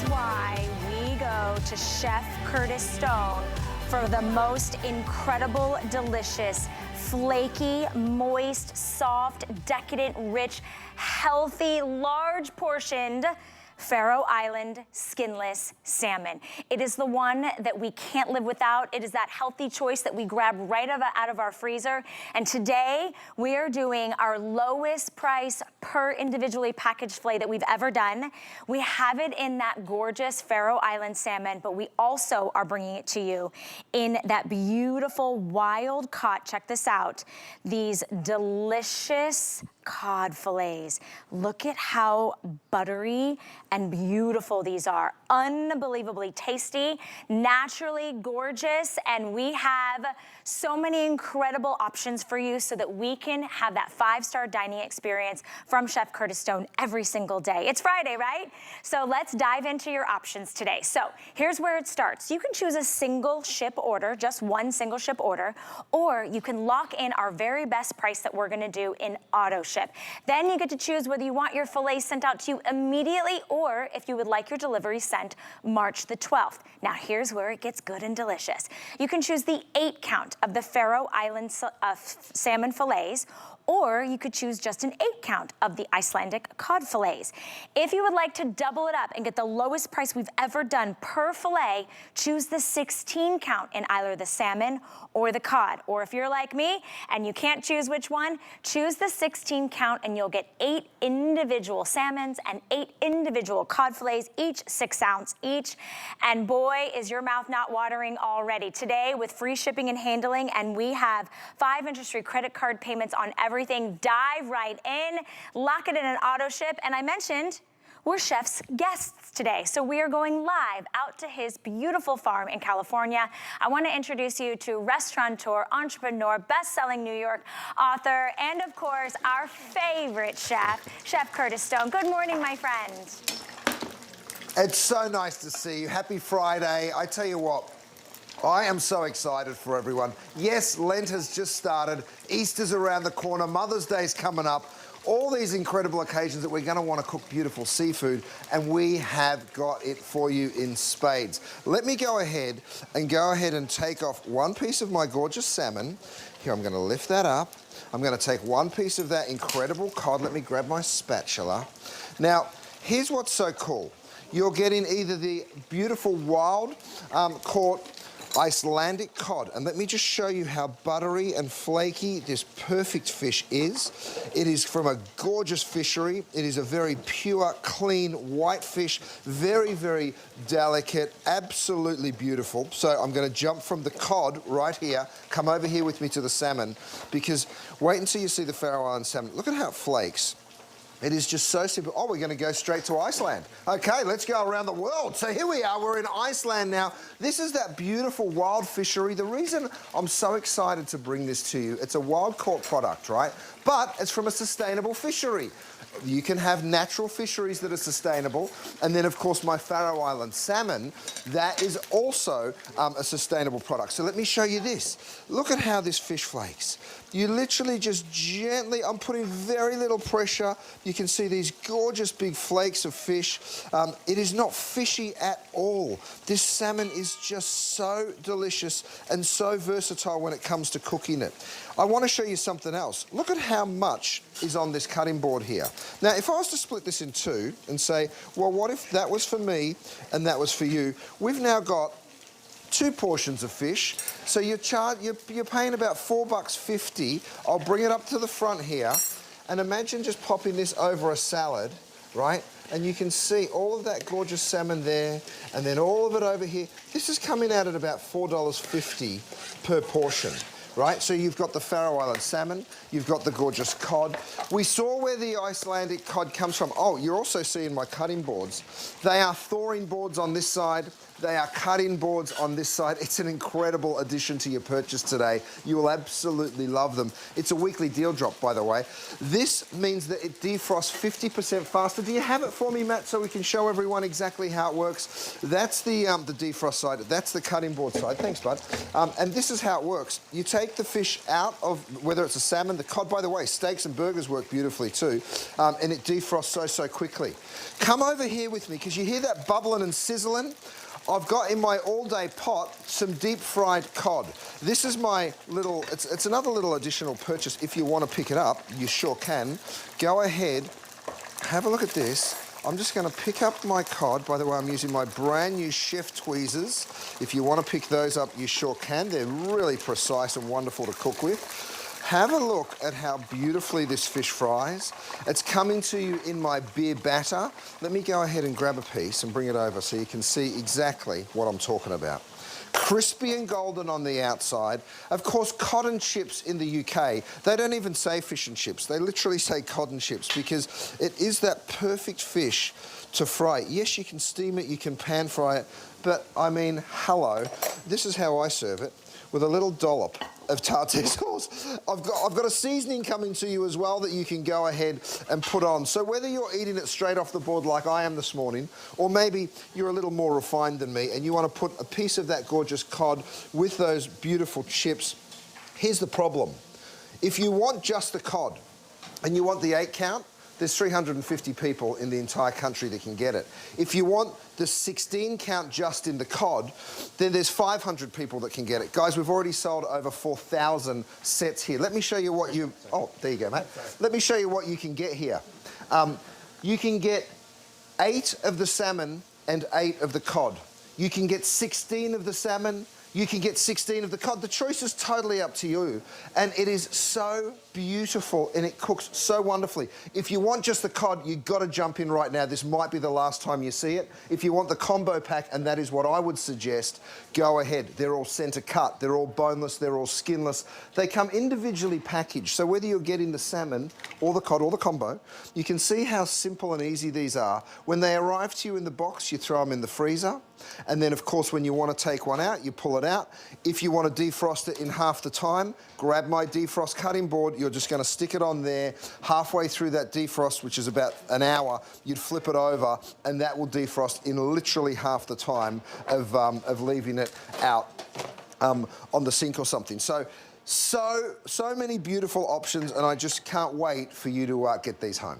why we go to Chef Curtis Stone for the most incredible, delicious, flaky, moist, soft, decadent, rich, healthy, large portioned Faroe Island skinless salmon. It is the one that we can't live without. It is that healthy choice that we grab right out of our freezer. And today we are doing our lowest price per individually packaged fillet that we've ever done. We have it in that gorgeous Faroe Island salmon, but we also are bringing it to you in that beautiful wild caught, check this out, these delicious cod fillets. Look at how buttery and beautiful these are. Unbelievably tasty, naturally gorgeous, and we have so many incredible options for you so that we can have that five-star dining experience from Chef Curtis Stone every single day. It's Friday, right? So let's dive into your options today. So here's where it starts. You can choose a single ship order, just one single ship order, or you can lock in our very best price that we're gonna do in auto ship. Then you get to choose whether you want your fillet sent out to you immediately or if you would like your delivery sent March the 12th. Now here's where it gets good and delicious. You can choose the 8 count of the Faroe Island salmon fillets, or you could choose just an 8 count of the Icelandic cod fillets. If you would like to double it up and get the lowest price we've ever done per fillet, choose the 16 count in either the salmon or the cod. Or if you're like me and you can't choose which one, choose the 16 count and you'll get 8 individual salmons and 8 individual cod fillets, each 6 ounce each. And boy, is your mouth not watering already. Today with free shipping and handling, and we have 5 interest-free credit card payments on everything. Dive right in, lock it in an auto ship. And I mentioned we're Chef's guests today. So we are going live out to his beautiful farm in California. I want to introduce you to restaurateur, entrepreneur, best-selling New York author, and of course, our favorite chef, Chef Curtis Stone. Good morning, my friend. It's so nice to see you. Happy Friday. I tell you what, I am so excited for everyone. Yes, Lent has just started. Easter's around the corner. Mother's Day's coming up. All these incredible occasions that we're going to want to cook beautiful seafood, and we have got it for you in spades. Let me go ahead and take off one piece of my gorgeous salmon. Here, I'm going to lift that up. I'm going to take one piece of that incredible cod. Let me grab my spatula. Now, here's what's so cool. You're getting either the beautiful wild caught Icelandic cod, and let me just show you how buttery and flaky this perfect fish is. It is from a gorgeous fishery. It is a very pure, clean, white fish, very, very delicate, absolutely beautiful. So I'm going to jump from the cod right here, come over here with me to the salmon, because wait until you see the Faroe Island salmon. Look at how it flakes. It is just so simple. Oh, we're going to go straight to Iceland. Okay, let's go around the world. So here we are, we're in Iceland now. This is that beautiful wild fishery. The reason I'm so excited to bring this to you, it's a wild caught product, right? But it's from a sustainable fishery. You can have natural fisheries that are sustainable, and then of course my Faroe Island salmon, that is also a sustainable product. So let me show you this. Look at how this fish flakes. You literally just gently, I'm putting very little pressure. You can see these gorgeous big flakes of fish. It is not fishy at all. This salmon is just so delicious and so versatile when it comes to cooking it. I want to show you something else. Look at how much is on this cutting board here. Now, if I was to split this in two and say, well, what if that was for me and that was for you? We've now got 2 portions of fish, so you're paying about $4.50. I'll bring it up to the front here, and imagine just popping this over a salad, right? And you can see all of that gorgeous salmon there, and then all of it over here. This is coming out at about $4.50 per portion. Right, so you've got the Faroe Island salmon, you've got the gorgeous cod. We saw where the Icelandic cod comes from. Oh, you're also seeing my cutting boards. They are thawing boards on this side. They are cutting boards on this side. It's an incredible addition to your purchase today. You will absolutely love them. It's a weekly deal drop, by the way. This means that it defrosts 50% faster. Do you have it for me, Matt, so we can show everyone exactly how it works? That's the defrost side. That's the cutting board side. Thanks, bud. And this is how it works. You take take the fish out of, whether it's a salmon, the cod, by the way, steaks and burgers work beautifully too, and it defrosts so quickly. Come over here with me, because you hear that bubbling and sizzling? I've got in my all-day pot some deep-fried cod. This is my little, it's another little additional purchase. If you want to pick it up, you sure can. Go ahead, have a look at this. I'm just going to pick up my cod. By the way, I'm using my brand new chef tweezers. If you want to pick those up, you sure can. They're really precise and wonderful to cook with. Have a look at how beautifully this fish fries. It's coming to you in my beer batter. Let me go ahead and grab a piece and bring it over so you can see exactly what I'm talking about. Crispy and golden on the outside. Of course, cod and chips in the UK, they don't even say fish and chips. They literally say cod and chips because it is that perfect fish to fry. Yes, you can steam it, you can pan fry it, but I mean, hello. This is how I serve it, with a little dollop of tartare sauce. I've got a seasoning coming to you as well that you can go ahead and put on. So whether you're eating it straight off the board like I am this morning, or maybe you're a little more refined than me and you want to put a piece of that gorgeous cod with those beautiful chips, here's the problem. If you want just the cod and you want the 8-count, there's 350 people in the entire country that can get it. If you want the 16-count just in the cod, then there's 500 people that can get it. Guys, we've already sold over 4,000 sets here. Let me show you what you... Oh, there you go, mate. Let me show you what you can get here. You can get 8 of the salmon and 8 of the cod. You can get 16 of the salmon. You can get 16 of the cod. The choice is totally up to you. And it is so beautiful and it cooks so wonderfully. If you want just the cod, you've got to jump in right now. This might be the last time you see it. If you want the combo pack, and that is what I would suggest, go ahead. They're all center cut. They're all boneless. They're all skinless. They come individually packaged. So whether you're getting the salmon or the cod or the combo, you can see how simple and easy these are. When they arrive to you in the box, you throw them in the freezer. And then, of course, when you want to take one out, you pull it out. If you want to defrost it in half the time, grab my defrost cutting board. You're just going to stick it on there. Halfway through that defrost, which is about an hour, you'd flip it over, and that will defrost in literally half the time of leaving it out on the sink or something. So many beautiful options, and I just can't wait for you to get these home.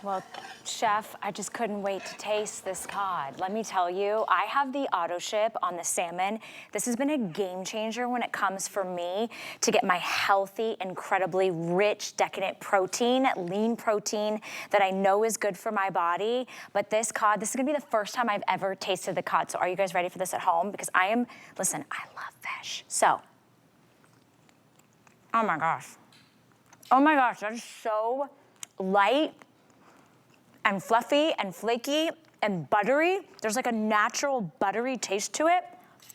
Well, Chef, I just couldn't wait to taste this cod. Let me tell you, I have the auto ship on the salmon. This has been a game changer when it comes for me to get my healthy, incredibly rich, decadent protein, lean protein that I know is good for my body. But this cod, this is gonna be the first time I've ever tasted the cod. So are you guys ready for this at home? Because listen, I love fish. So, oh my gosh, that is so light and fluffy and flaky and buttery. There's like a natural buttery taste to it.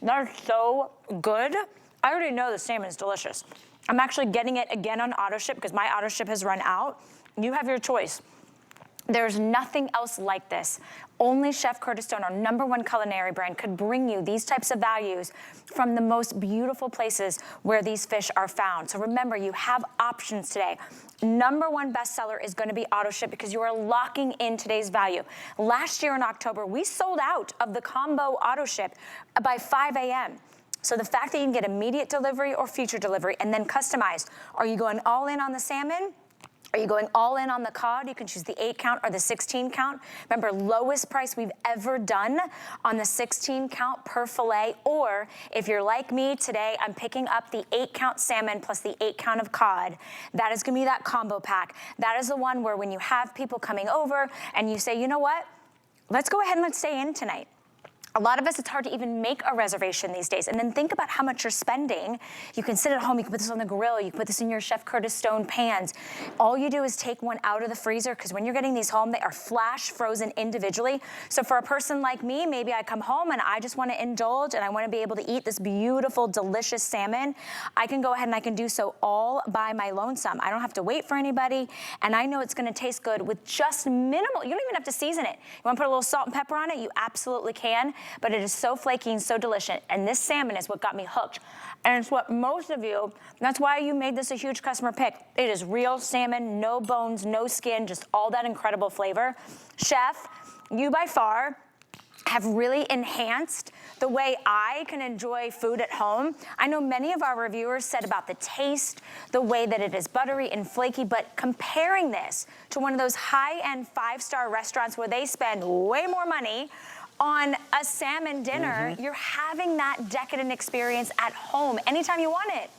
That is so good. I already know the salmon is delicious. I'm actually getting it again on auto ship because my auto ship has run out. You have your choice. There's nothing else like this. Only Chef Curtis Stone, our #1 culinary brand, could bring you these types of values from the most beautiful places where these fish are found. So remember, you have options today. #1 bestseller is going to be auto ship because you are locking in today's value. Last year in October, we sold out of the combo auto ship by 5 a.m. So the fact that you can get immediate delivery or future delivery and then customized. Are you going all in on the salmon? Are you going all in on the cod? You can choose the 8-count or the 16-count. Remember, lowest price we've ever done on the 16-count per fillet. Or if you're like me today, I'm picking up the 8-count salmon plus the 8-count of cod. That is gonna be that combo pack. That is the one where when you have people coming over and you say, you know what? Let's go ahead and let's stay in tonight. A lot of us, it's hard to even make a reservation these days. And then think about how much you're spending. You can sit at home, you can put this on the grill, you can put this in your Chef Curtis Stone pans. All you do is take one out of the freezer, because when you're getting these home, they are flash frozen individually. So for a person like me, maybe I come home and I just want to indulge and I want to be able to eat this beautiful, delicious salmon. I can go ahead and I can do so all by my lonesome. I don't have to wait for anybody, and I know it's going to taste good with just minimal. You don't even have to season it. You want to put a little salt and pepper on it? You absolutely can. But it is so flaky and so delicious. And this salmon is what got me hooked. And it's what most of you, that's why you made this a huge customer pick. It is real salmon, no bones, no skin, just all that incredible flavor. Chef, you by far have really enhanced the way I can enjoy food at home. I know many of our reviewers said about the taste, the way that it is buttery and flaky, but comparing this to one of those high-end five-star restaurants where they spend way more money on a salmon dinner, you're having that decadent experience at home anytime you want it.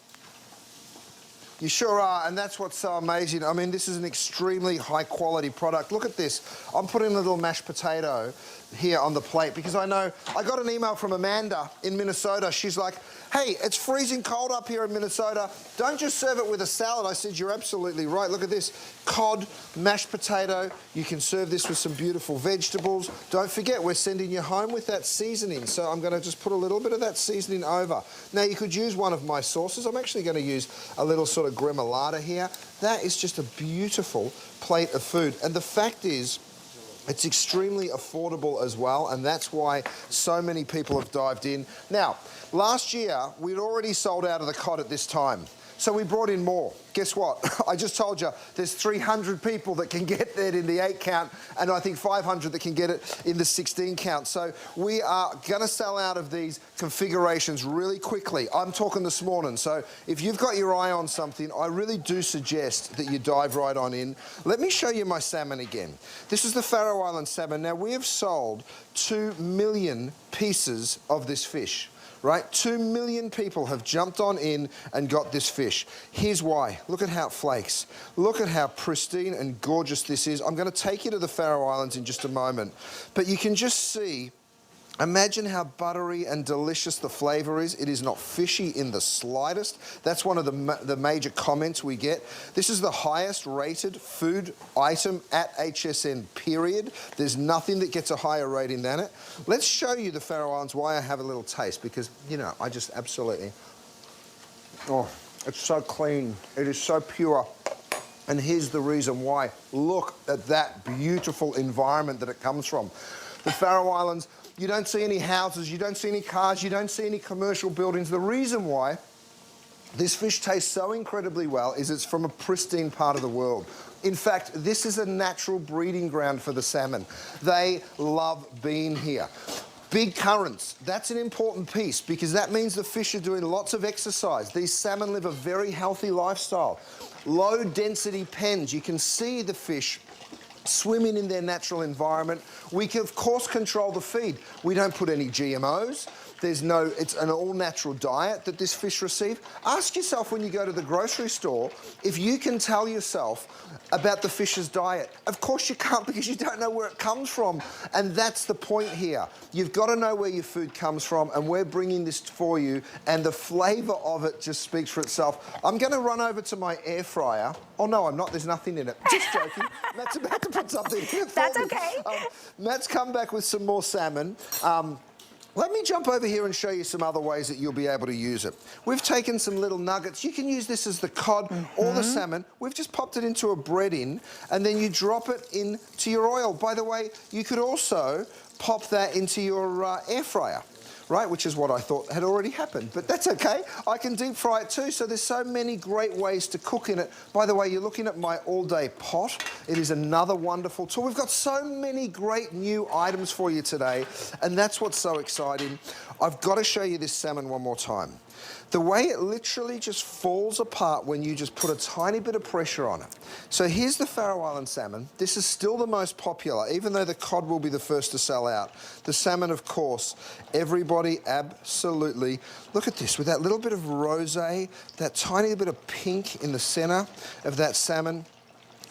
You sure are, and that's what's so amazing. I mean, this is an extremely high-quality product. Look at this. I'm putting a little mashed potato here on the plate because I know I got an email from Amanda in Minnesota. She's like, hey, it's freezing cold up here in Minnesota. Don't just serve it with a salad. I said, you're absolutely right. Look at this. Cod, mashed potato. You can serve this with some beautiful vegetables. Don't forget, we're sending you home with that seasoning. So I'm going to just put a little bit of that seasoning over. Now, you could use one of my sauces. I'm actually going to use a little sort of gremolata here. That is just a beautiful plate of food. And the fact is, it's extremely affordable as well, and that's why so many people have dived in. Now, last year, we'd already sold out of the cod at this time. So we brought in more. Guess what? I just told you there's 300 people that can get that in the 8-count, and I think 500 that can get it in the 16-count. So we are going to sell out of these configurations really quickly. I'm talking this morning, so if you've got your eye on something, I really do suggest that you dive right on in. Let me show you my salmon again. This is the Faroe Island salmon. Now, we have sold 2 million pieces of this fish. Right? 2 million people have jumped on in and got this fish. Here's why. Look at how it flakes. Look at how pristine and gorgeous this is. I'm going to take you to the Faroe Islands in just a moment. But you can just see, imagine how buttery and delicious the flavour is. It is not fishy in the slightest. That's one of the major comments we get. This is the highest rated food item at HSN, period. There's nothing that gets a higher rating than it. Let's show you the Faroe Islands, why I have a little taste, because, you know, I just absolutely... Oh, it's so clean. It is so pure. And here's the reason why. Look at that beautiful environment that it comes from. The Faroe Islands, you don't see any houses, you don't see any cars, you don't see any commercial buildings. The reason why this fish tastes so incredibly well is it's from a pristine part of the world. In fact, this is a natural breeding ground for the salmon. They love being here. Big currents, that's an important piece because that means the fish are doing lots of exercise. These salmon live a very healthy lifestyle. Low density pens, you can see the fish swimming in their natural environment. We can, of course, control the feed. We don't put any GMOs. It's an all-natural diet that this fish receive. Ask yourself when you go to the grocery store if you can tell yourself about the fish's diet. Of course you can't because you don't know where it comes from. And that's the point here. You've got to know where your food comes from, and we're bringing this for you, and the flavour of it just speaks for itself. I'm going to run over to my air fryer. Oh, no, I'm not. There's nothing in it. Just joking. Matt's about to put something in it. That's okay. Matt's come back with some more salmon. Let me jump over here and show you some other ways that you'll be able to use it. We've taken some little nuggets. You can use this as the cod or the salmon. We've just popped it into a breading, and then you drop it into your oil. By the way, you could also pop that into your air fryer, right, which is what I thought had already happened. But that's okay. I can deep fry it too, so there's so many great ways to cook in it. By the way, you're looking at my all-day pot. It is another wonderful tool. We've got so many great new items for you today, and that's what's so exciting. I've got to show you this salmon one more time. The way it literally just falls apart when you just put a tiny bit of pressure on it. So here's the Faroe Island salmon. This is still the most popular, even though the cod will be the first to sell out. The salmon, of course, everybody absolutely. Look at this, with that little bit of rosé, that tiny bit of pink in the center of that salmon.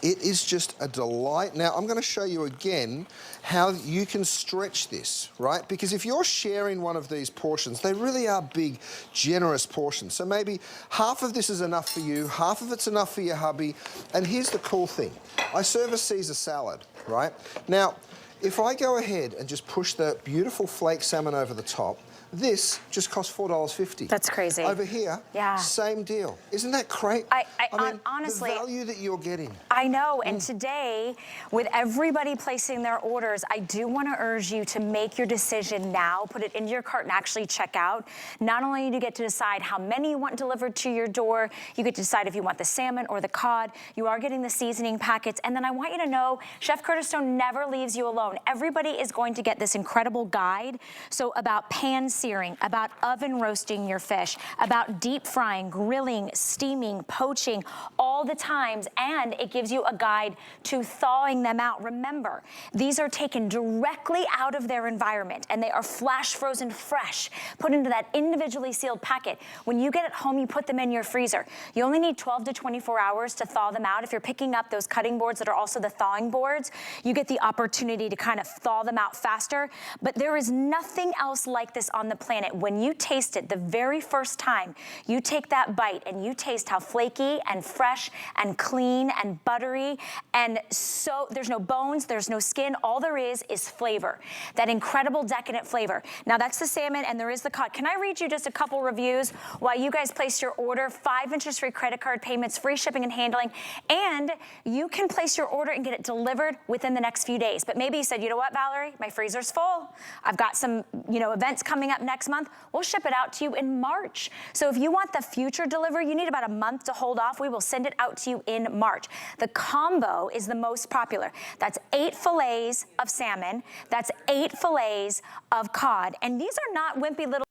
It is just a delight. Now, I'm going to show you again how you can stretch this, right? Because if you're sharing one of these portions, they really are big, generous portions. So maybe half of this is enough for you, half of it's enough for your hubby. And here's the cool thing. I serve a Caesar salad, right? Now, if I go ahead and just push the beautiful flake salmon over the top, This just costs $4.50. That's crazy. Over here, yeah, same deal. Isn't that great? I mean, honestly, the value that you're getting. I know, and today, with everybody placing their orders, I do want to urge you to make your decision now, put it into your cart and actually check out. Not only do you get to decide how many you want delivered to your door, you get to decide if you want the salmon or the cod. You are getting the seasoning packets, and then I want you to know, Chef Curtis Stone never leaves you alone. Everybody is going to get this incredible guide. So about pan searing, about oven roasting your fish, about deep frying, grilling, steaming, poaching, all the times, and it gives you a guide to thawing them out. Remember, these are taken directly out of their environment, and they are flash frozen fresh, put into that individually sealed packet. When you get it home, you put them in your freezer. You only need 12 to 24 hours to thaw them out. If you're picking up those cutting boards that are also the thawing boards, you get the opportunity to kind of thaw them out faster. But there is nothing else like this on the planet. When you taste it the very first time, you take that bite and you taste how flaky and fresh and clean and buttery, and so there's no bones, there's no skin, all there is flavor. That incredible decadent flavor. Now that's the salmon and there is the cod. Can I read you just a couple reviews while you guys place your order? 5 interest-free credit card payments, free shipping and handling, and you can place your order and get it delivered within the next few days. But maybe you said, you know what, Valerie, my freezer's full. I've got some, events coming up next month. We'll ship it out to you in March. So if you want the future delivery, you need about a month to hold off. We will send it out to you in March. The combo is the most popular. That's 8 fillets of salmon. That's 8 fillets of cod. And these are not wimpy little